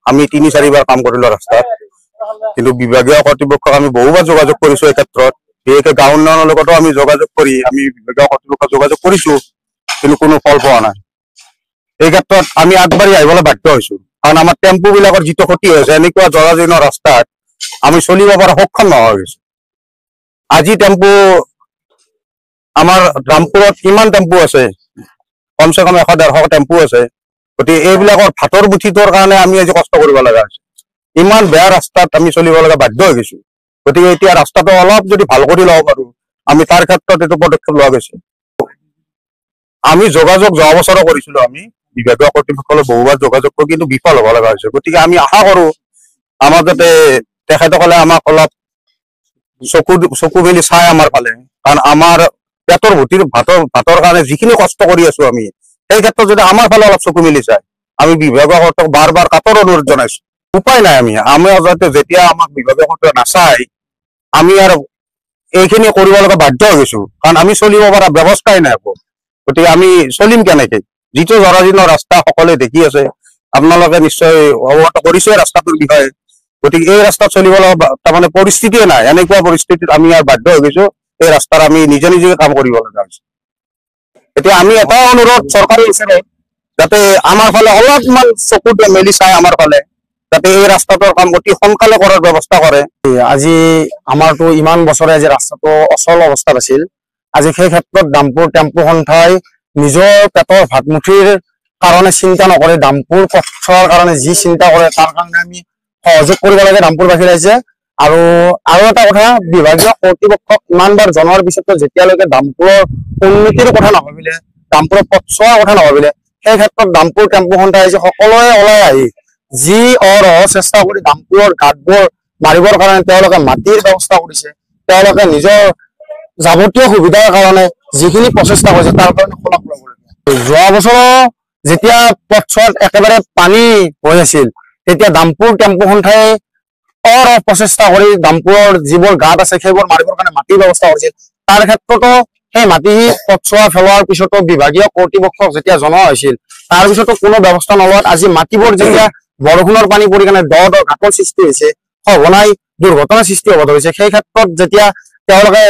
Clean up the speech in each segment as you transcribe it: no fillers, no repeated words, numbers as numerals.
আমি ৩-৪ বাৰ কাম কৰিলো ৰাস্তাত, কিন্তু বিভাগীয় কৰ্তৃপক্ষক আমি বহুবাৰ যোগাযোগ কৰিছো। এই ক্ষেত্ৰত বিশেষকৈ গাঁও উন্নয়নৰ লগতো আমি যোগাযোগ কৰি আমি বিভাগীয় কৰ্তৃপক্ষক যোগাযোগ কৰিছো, কিন্তু কোনো ফল পোৱা নাই। এই ক্ষেত্ৰত আমি আগবাঢ়ি আহিবলৈ বাধ্য হৈছো, কাৰণ আমাৰ টেম্পু বিলাকৰ যিটো ক্ষতি হৈছে, এনেকুৱা জৰাজীৰ্ণ ৰাস্তাত আমি চলিব পৰা সক্ষম নোহোৱা হৈছো। আজি টেম্পু আমাৰ ৰামপুৰত কিমান টেম্পু আছে, কমচে কম ১০০-১৫০ টেম্পু আছে। গতিকে এইবিলাকৰ ভাতৰ মুঠিটোৰ কাৰণে আমি আজি কষ্ট কৰিব লগা হৈছে। ইমান বেয়া ৰাস্তাত আমি চলিব লগা বাধ্য হৈ গৈছো। গতিকে এতিয়া ৰাস্তাটো অলপ যদি ভাল কৰি ল'ব পাৰো, আমি তাৰ ক্ষেত্ৰত এইটো পদক্ষেপ লোৱা গৈছে। আমি যোগাযোগ যোৱা বছৰো কৰিছিলো, আমি বিভাগীয় কৰ্তৃপক্ষলৈ বহুবাৰ যোগাযোগ কৰি কিন্তু বিফল হ'ব লগা হৈছে। গতিকে আমি আশা কৰো আমাৰ যাতে তেখেতসকলে আমাক অলপ চকু মেলি চাই আমাৰ ফালে, কাৰণ আমাৰ পেটৰ ভাতৰ কাৰণে যিখিনি কষ্ট কৰি আছো আমি, সেই ক্ষেত্ৰত যদি আমাৰ ফালে অলপ চকু মেলি চাই, আমি বিভাগীয় কৰ্তৃপক্ষক বাৰ বাৰ কাতৰ অনুৰোধ জনাইছো। উপায় নাই, আমি যেতিয়া আমাক বিভাগীয় কৰ্তৃপক্ষে নাচাই, আমি আৰু এইখিনি কৰিব লগা বাধ্য হৈ গৈছো, কাৰণ আমি চলিব পৰা ব্যৱস্থাই নাই একো। গতিকে আমি চলিম কেনেকে? যিটো জৰাজীৰ্ণ ৰাস্তা সকলোৱে দেখি আছে, আপোনালোকে নিশ্চয় অৱগত কৰিছে ৰাস্তাটোৰ বিষয়ে। গতিকে এই ৰাস্তাত চলিব লগা তাৰমানে পৰিস্থিতিয়ে নাই। এনেকুৱা পৰিস্থিতিত আমি আৰু বাধ্য হৈ গৈছো, এই ৰাস্তাৰ আমি নিজে কাম কৰিব লগা হৈছে। এতিয়া আমি এটা অনুৰোধ চৰকাৰৰ ওচৰত, যাতে আমাৰ ফালে অলপমান চকু মেলি চাই আমাৰ ফালে, যাতে এই ৰাস্তাটোৰ কাম অতি সোনকালে কৰাৰ ব্যৱস্থা কৰে। আজি আমাৰতো ইমান বছৰে আজি ৰাস্তাটো অচল অৱস্থাত আছিল। আজি সেই ক্ষেত্ৰত ডাম্পুৰ টেম্পু সন্থাই নিজৰ পেটৰ ভাতমুঠিৰ কাৰণে চিন্তা নকৰে, ডাম্পুৰ পথৰ কাৰণে যি চিন্তা কৰে তাৰ কাৰণে আমি সহযোগ কৰিব লাগে ডাম্পুৰবাসী ৰাইজে। আৰু এটা কথা, বিভাগীয় কৰ্তৃপক্ষক ইমানবাৰ জনোৱাৰ পিছতো যেতিয়ালৈকে ডাম্পুৰৰ উন্নতিৰ কথা নাভাবিলে, ডাম্পুৰৰ পথ চোৱাৰ কথা নাভাবিলে, সেই ক্ষেত্ৰত ডাম্পুৰ টেম্পু সন্থাই আহিছে সকলোৱে ওলাই আহি যি অহৰহ চেষ্টা কৰি ডাম্পুৰৰ গাঁতবোৰ মাৰিবৰ কাৰণে তেওঁলোকে মাটিৰ ব্যৱস্থা কৰিছে। তেওঁলোকে নিজৰ যাৱতীয় সুবিধাৰ কাৰণে যিখিনি প্ৰচেষ্টা কৰিছে তাৰ কাৰণে শলাগ ল'বলগীয়া। যোৱা বছৰ যেতিয়া পথছোৱাত একেবাৰে পানী হৈ আছিল, তেতিয়া ডাম্পুৰ টেম্পু সন্থাই অহৰহ প্ৰচেষ্টা কৰি ডাম্পুৰৰ যিবোৰ গাঁত আছে সেইবোৰ মাৰিবৰ কাৰণে মাটিৰ ব্যৱস্থা কৰিছিল। তাৰ ক্ষেত্ৰতো সেই মাটি পথছোৱা পেলোৱাৰ পিছতো বিভাগীয় কৰ্তৃপক্ষক যেতিয়া জনোৱা হৈছিল, তাৰ পিছতো কোনো ব্যৱস্থা নলোৱাত আজি মাটিবোৰ যেতিয়া বৰষুণৰ পানী পৰি কেনে দ ঘাটৰ সৃষ্টি হৈছে, সঘনাই দুৰ্ঘটনাৰ সৃষ্টি হ'ব ধৰিছে, সেই ক্ষেত্ৰত যেতিয়া তেওঁলোকে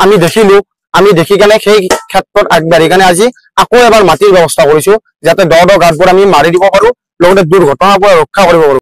আমি দেখিলো, আমি দেখি কেনে সেই ক্ষেত্ৰত আগবাঢ়ি কেনে আজি আকৌ এবাৰ মাটিৰ ব্যৱস্থা কৰিছো, যাতে দ ঘাটবোৰ আমি মাৰি দিব পাৰো, লগতে দুৰ্ঘটনাৰ পৰা ৰক্ষা কৰিব পাৰো।